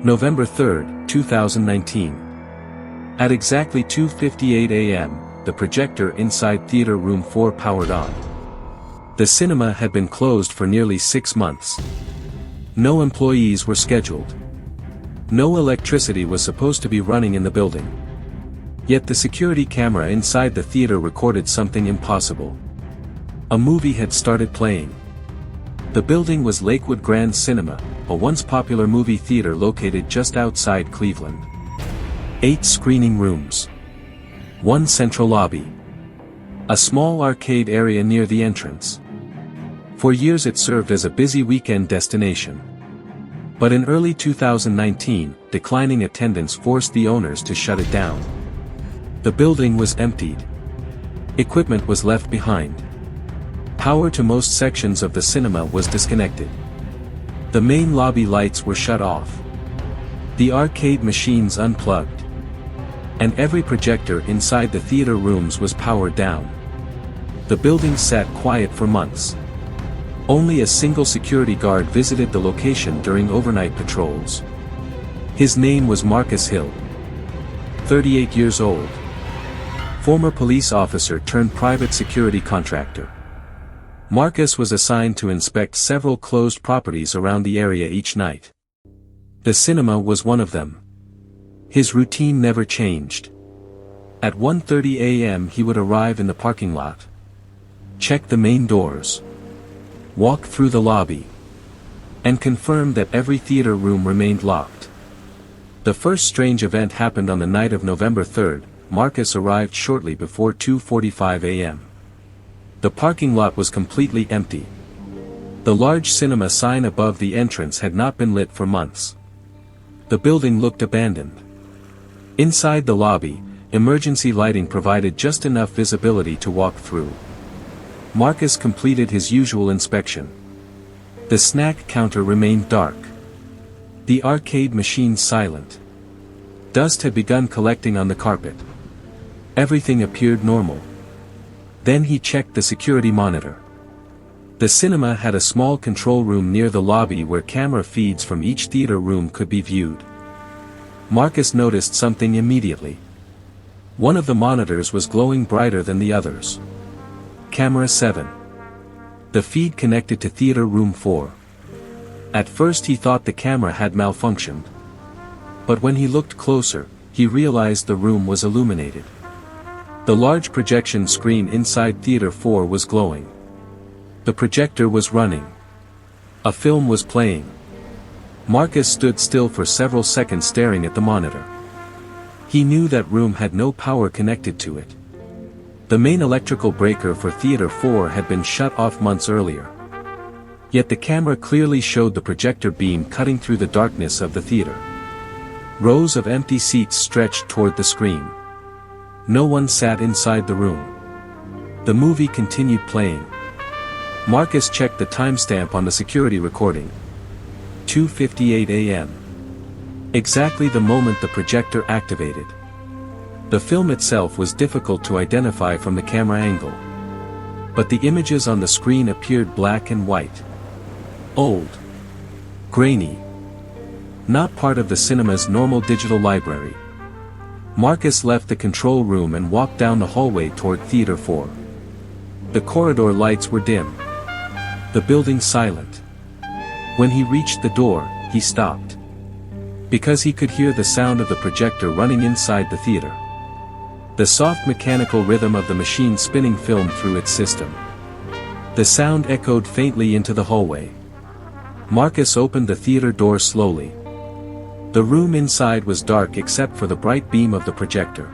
November 3, 2019. At exactly 2:58 a.m., the projector inside Theater Room 4 powered on. The cinema had been closed for nearly 6 months. No employees were scheduled. No electricity was supposed to be running in the building. Yet the security camera inside the theater recorded something impossible. A movie had started playing. The building was Lakewood Grand Cinema, a once popular movie theater located just outside Cleveland. 8 screening rooms. 1 central lobby. A small arcade area near the entrance. For years it served as a busy weekend destination. But in early 2019, declining attendance forced the owners to shut it down. The building was emptied. Equipment was left behind. Power to most sections of the cinema was disconnected. The main lobby lights were shut off. The arcade machines unplugged. And every projector inside the theater rooms was powered down. The building sat quiet for months. Only a single security guard visited the location during overnight patrols. His name was Marcus Hill. 38 years old. Former police officer turned private security contractor. Marcus was assigned to inspect several closed properties around the area each night. The cinema was one of them. His routine never changed. At 1:30 a.m. he would arrive in the parking lot. Check the main doors. Walk through the lobby. And confirm that every theater room remained locked. The first strange event happened on the night of November 3rd. Marcus arrived shortly before 2:45 a.m. The parking lot was completely empty. The large cinema sign above the entrance had not been lit for months. The building looked abandoned. Inside the lobby, emergency lighting provided just enough visibility to walk through. Marcus completed his usual inspection. The snack counter remained dark. The arcade machine silent. Dust had begun collecting on the carpet. Everything appeared normal. Then he checked the security monitor. The cinema had a small control room near the lobby where camera feeds from each theater room could be viewed. Marcus noticed something immediately. One of the monitors was glowing brighter than the others. Camera 7. The feed connected to Theater Room 4. At first he thought the camera had malfunctioned. But when he looked closer, he realized the room was illuminated. The large projection screen inside Theater 4 was glowing. The projector was running. A film was playing. Marcus stood still for several seconds staring at the monitor. He knew that room had no power connected to it. The main electrical breaker for Theater 4 had been shut off months earlier. Yet the camera clearly showed the projector beam cutting through the darkness of the theater. Rows of empty seats stretched toward the screen. No one sat inside the room. The movie continued playing. Marcus checked the timestamp on the security recording. 2:58 a.m. Exactly the moment the projector activated. The film itself was difficult to identify from the camera angle. But the images on the screen appeared black and white. Old. Grainy. Not part of the cinema's normal digital library. Marcus left the control room and walked down the hallway toward Theater 4. The corridor lights were dim. The building silent. When he reached the door, he stopped. Because he could hear the sound of the projector running inside the theater. The soft mechanical rhythm of the machine spinning film through its system. The sound echoed faintly into the hallway. Marcus opened the theater door slowly. The room inside was dark except for the bright beam of the projector.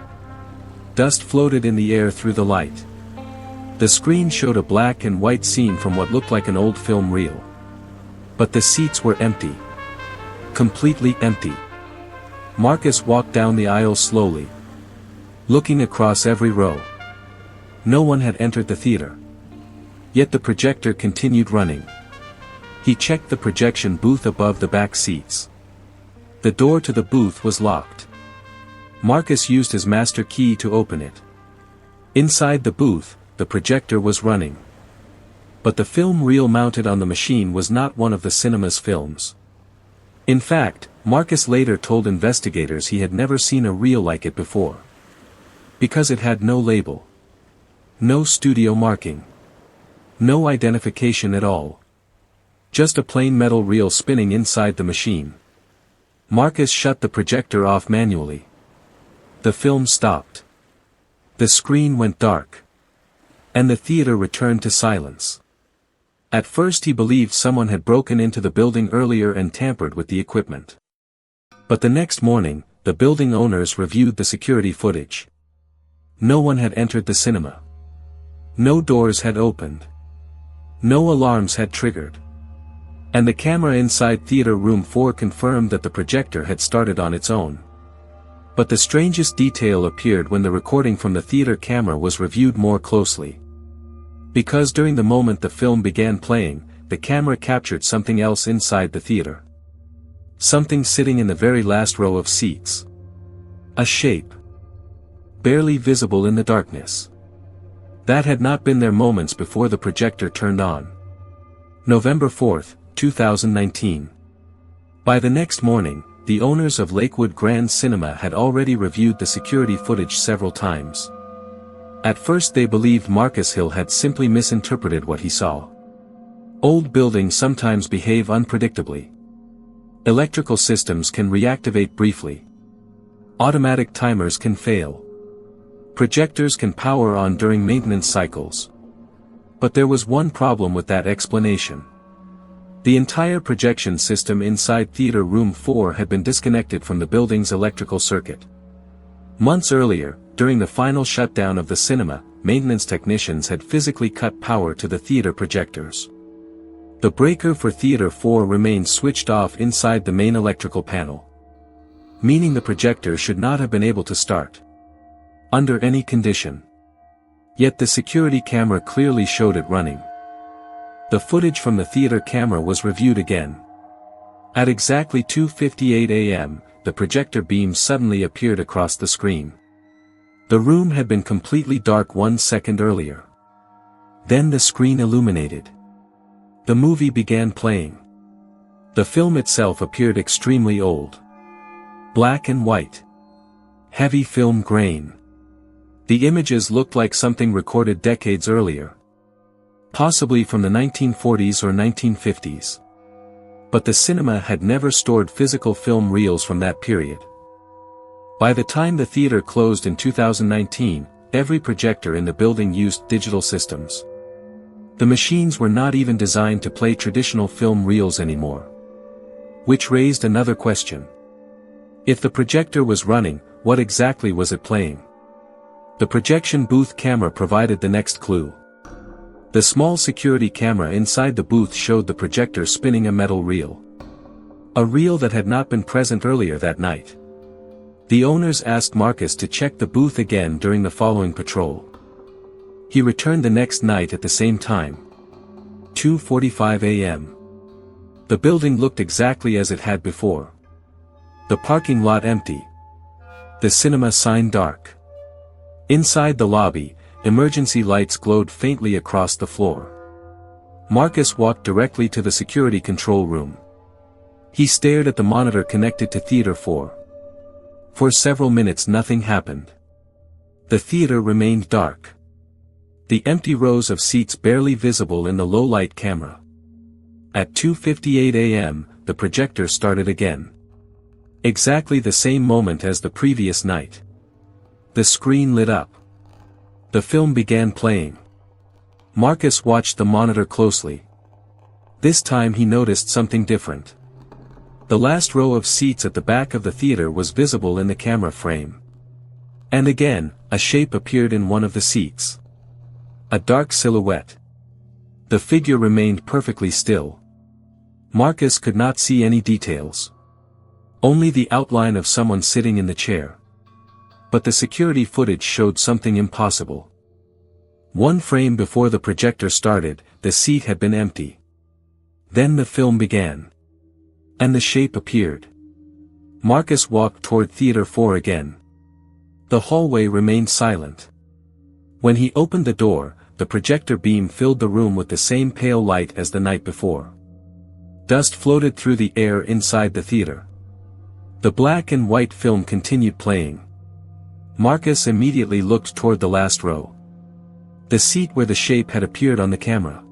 Dust floated in the air through the light. The screen showed a black and white scene from what looked like an old film reel. But the seats were empty. Completely empty. Marcus walked down the aisle slowly. Looking across every row. No one had entered the theater. Yet the projector continued running. He checked the projection booth above the back seats. The door to the booth was locked. Marcus used his master key to open it. Inside the booth, the projector was running. But the film reel mounted on the machine was not one of the cinema's films. In fact, Marcus later told investigators he had never seen a reel like it before. Because it had no label. No studio marking. No identification at all. Just a plain metal reel spinning inside the machine. Marcus shut the projector off manually. The film stopped. The screen went dark. And the theater returned to silence. At first he believed someone had broken into the building earlier and tampered with the equipment. But the next morning, the building owners reviewed the security footage. No one had entered the cinema. No doors had opened. No alarms had triggered. And the camera inside Theater Room 4 confirmed that the projector had started on its own. But the strangest detail appeared when the recording from the theater camera was reviewed more closely. Because during the moment the film began playing, the camera captured something else inside the theater. Something sitting in the very last row of seats. A shape. Barely visible in the darkness. That had not been there moments before the projector turned on. November 4, 2019. By the next morning, the owners of Lakewood Grand Cinema had already reviewed the security footage several times. At first they believed Marcus Hill had simply misinterpreted what he saw. Old buildings sometimes behave unpredictably. Electrical systems can reactivate briefly. Automatic timers can fail. Projectors can power on during maintenance cycles. But there was one problem with that explanation. The entire projection system inside Theater Room 4 had been disconnected from the building's electrical circuit. Months earlier, during the final shutdown of the cinema, maintenance technicians had physically cut power to the theater projectors. The breaker for Theater 4 remained switched off inside the main electrical panel. Meaning the projector should not have been able to start. Under any condition. Yet the security camera clearly showed it running. The footage from the theater camera was reviewed again. At exactly 2:58 a.m., the projector beam suddenly appeared across the screen. The room had been completely dark 1 second earlier. Then the screen illuminated. The movie began playing. The film itself appeared extremely old. Black and white. Heavy film grain. The images looked like something recorded decades earlier. Possibly from the 1940s or 1950s. But the cinema had never stored physical film reels from that period. By the time the theater closed in 2019, every projector in the building used digital systems. The machines were not even designed to play traditional film reels anymore. Which raised another question. If the projector was running, what exactly was it playing? The projection booth camera provided the next clue. The small security camera inside the booth showed the projector spinning a metal reel. A reel that had not been present earlier that night. The owners asked Marcus to check the booth again during the following patrol. He returned the next night at the same time. 2:45 a.m. The building looked exactly as it had before. The parking lot empty. The cinema sign dark. Inside the lobby, emergency lights glowed faintly across the floor. Marcus walked directly to the security control room. He stared at the monitor connected to Theater 4. For several minutes nothing happened. The theater remained dark. The empty rows of seats barely visible in the low-light camera. At 2:58 a.m., the projector started again. Exactly the same moment as the previous night. The screen lit up. The film began playing. Marcus watched the monitor closely. This time he noticed something different. The last row of seats at the back of the theater was visible in the camera frame. And again, a shape appeared in one of the seats. A dark silhouette. The figure remained perfectly still. Marcus could not see any details. Only the outline of someone sitting in the chair. But the security footage showed something impossible. One frame before the projector started, the seat had been empty. Then the film began. And the shape appeared. Marcus walked toward Theater 4 again. The hallway remained silent. When he opened the door, the projector beam filled the room with the same pale light as the night before. Dust floated through the air inside the theater. The black and white film continued playing. Marcus immediately looked toward the last row. The seat where the shape had appeared on the camera.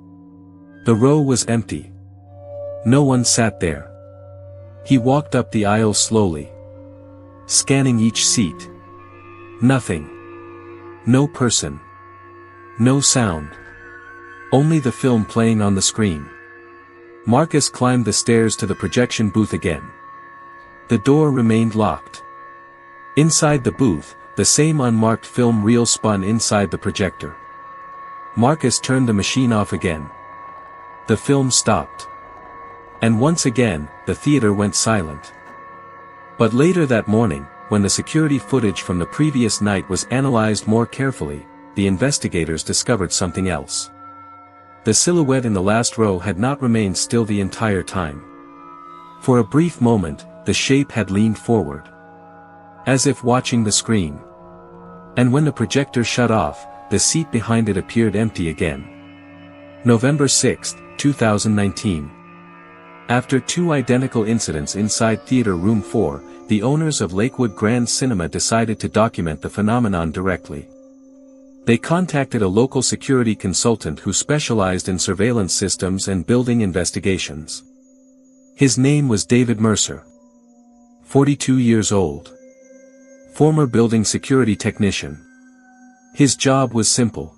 The row was empty. No one sat there. He walked up the aisle slowly, scanning each seat. Nothing. No person. No sound. Only the film playing on the screen. Marcus climbed the stairs to the projection booth again. The door remained locked. Inside the booth, the same unmarked film reel spun inside the projector. Marcus turned the machine off again. The film stopped. And once again, the theater went silent. But later that morning, when the security footage from the previous night was analyzed more carefully, the investigators discovered something else. The silhouette in the last row had not remained still the entire time. For a brief moment, the shape had leaned forward, as if watching the screen. And when the projector shut off, the seat behind it appeared empty again. November 6, 2019. After two identical incidents inside Theater Room 4, the owners of Lakewood Grand Cinema decided to document the phenomenon directly. They contacted a local security consultant who specialized in surveillance systems and building investigations. His name was David Mercer. 42 years old. Former building security technician. His job was simple.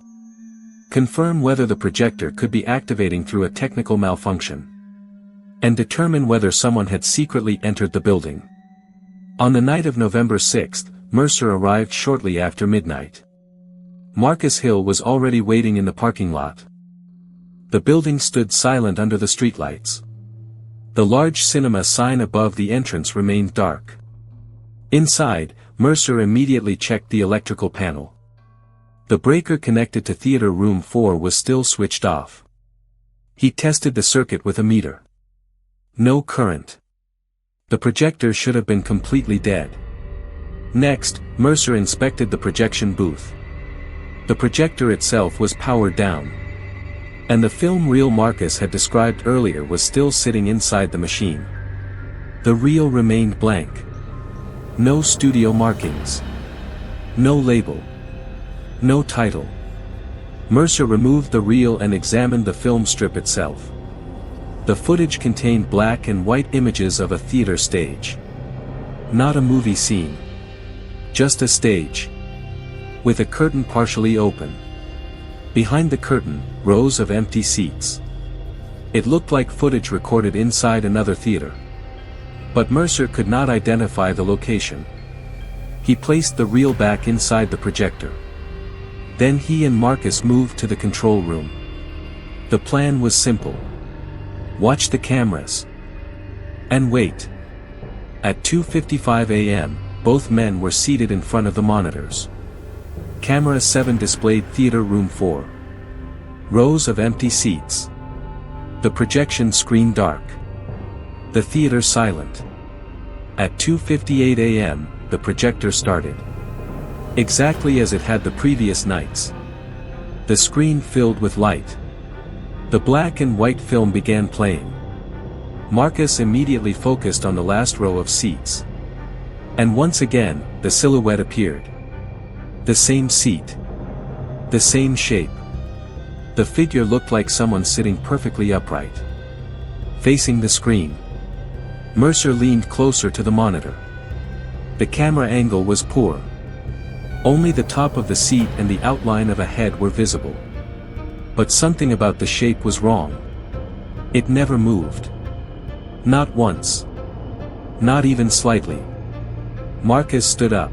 Confirm whether the projector could be activating through a technical malfunction. And determine whether someone had secretly entered the building. On the night of November 6, Mercer arrived shortly after midnight. Marcus Hill was already waiting in the parking lot. The building stood silent under the streetlights. The large cinema sign above the entrance remained dark. Inside, Mercer immediately checked the electrical panel. The breaker connected to Theater Room 4 was still switched off. He tested the circuit with a meter. No current. The projector should have been completely dead. Next, Mercer inspected the projection booth. The projector itself was powered down. And the film reel Marcus had described earlier was still sitting inside the machine. The reel remained blank. No studio markings. No label. No title. Mercer removed the reel and examined the film strip itself. The footage contained black and white images of a theater stage. Not a movie scene. Just a stage. With a curtain partially open. Behind the curtain, rows of empty seats. It looked like footage recorded inside another theater. But Mercer could not identify the location. He placed the reel back inside the projector. Then he and Marcus moved to the control room. The plan was simple. Watch the cameras. And wait. At 2:55 a.m., both men were seated in front of the monitors. Camera 7 displayed Theater Room 4. Rows of empty seats. The projection screen dark. The theater silent. At 2:58 a.m., the projector started. Exactly as it had the previous nights. The screen filled with light. The black and white film began playing. Marcus immediately focused on the last row of seats. And once again, the silhouette appeared. The same seat. The same shape. The figure looked like someone sitting perfectly upright. Facing the screen. Mercer leaned closer to the monitor. The camera angle was poor. Only the top of the seat and the outline of a head were visible. But something about the shape was wrong. It never moved. Not once. Not even slightly. Marcus stood up.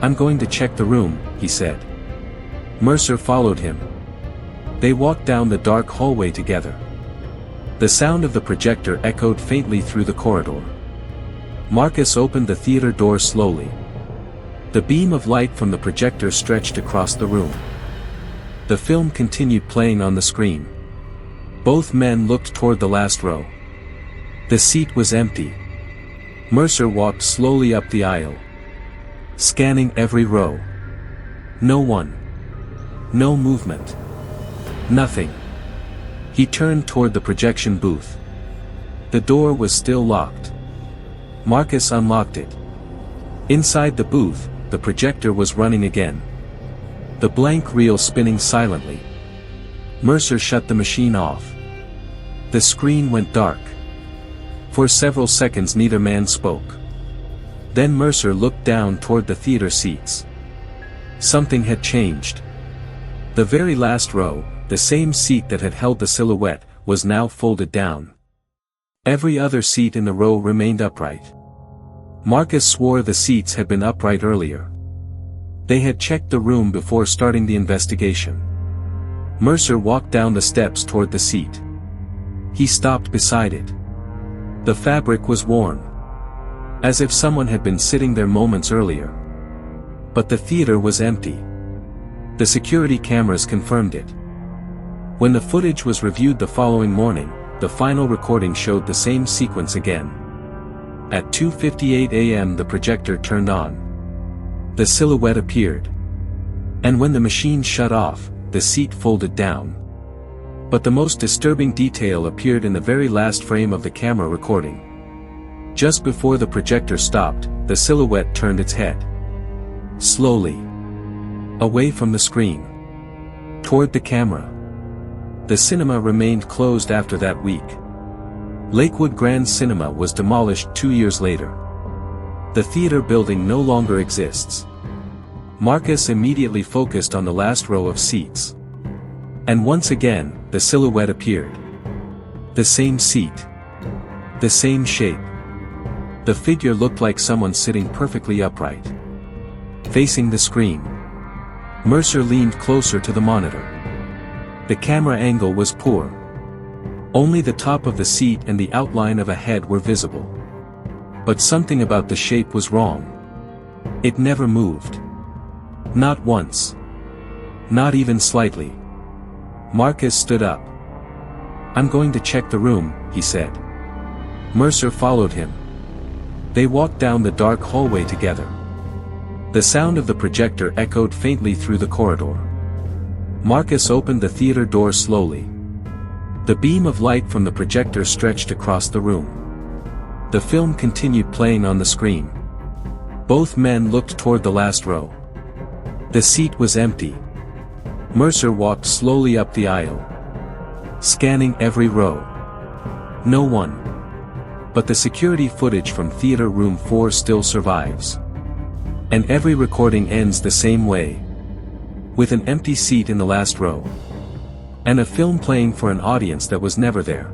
"I'm going to check the room," he said. Mercer followed him. They walked down the dark hallway together. The sound of the projector echoed faintly through the corridor. Marcus opened the theater door slowly. The beam of light from the projector stretched across the room. The film continued playing on the screen. Both men looked toward the last row. The seat was empty. Mercer walked slowly up the aisle, scanning every row. No one. No movement. Nothing. He turned toward the projection booth. The door was still locked. Marcus unlocked it. Inside the booth, the projector was running again. The blank reel spinning silently. Mercer shut the machine off. The screen went dark. For several seconds neither man spoke. Then Mercer looked down toward the theater seats. Something had changed. The very last row, the same seat that had held the silhouette, was now folded down. Every other seat in the row remained upright. Marcus swore the seats had been upright earlier. They had checked the room before starting the investigation. Mercer walked down the steps toward the seat. He stopped beside it. The fabric was worn. As if someone had been sitting there moments earlier. But the theater was empty. The security cameras confirmed it. When the footage was reviewed the following morning, the final recording showed the same sequence again. At 2:58 a.m. the projector turned on. The silhouette appeared. And when the machine shut off, the seat folded down. But the most disturbing detail appeared in the very last frame of the camera recording. Just before the projector stopped, the silhouette turned its head. Slowly. Away from the screen. Toward the camera. The cinema remained closed after that week. Lakewood Grand Cinema was demolished 2 years later. The theater building no longer exists. Marcus immediately focused on the last row of seats. And once again, the silhouette appeared. The same seat. The same shape. The figure looked like someone sitting perfectly upright. Facing the screen. Mercer leaned closer to the monitor. The camera angle was poor. Only the top of the seat and the outline of a head were visible. But something about the shape was wrong. It never moved. Not once. Not even slightly. Marcus stood up. "I'm going to check the room," he said. Mercer followed him. They walked down the dark hallway together. The sound of the projector echoed faintly through the corridor. Marcus opened the theater door slowly. The beam of light from the projector stretched across the room. The film continued playing on the screen. Both men looked toward the last row. The seat was empty. Mercer walked slowly up the aisle. Scanning every row. No one. But the security footage from Theater Room 4 still survives. And every recording ends the same way. With an empty seat in the last row. And a film playing for an audience that was never there.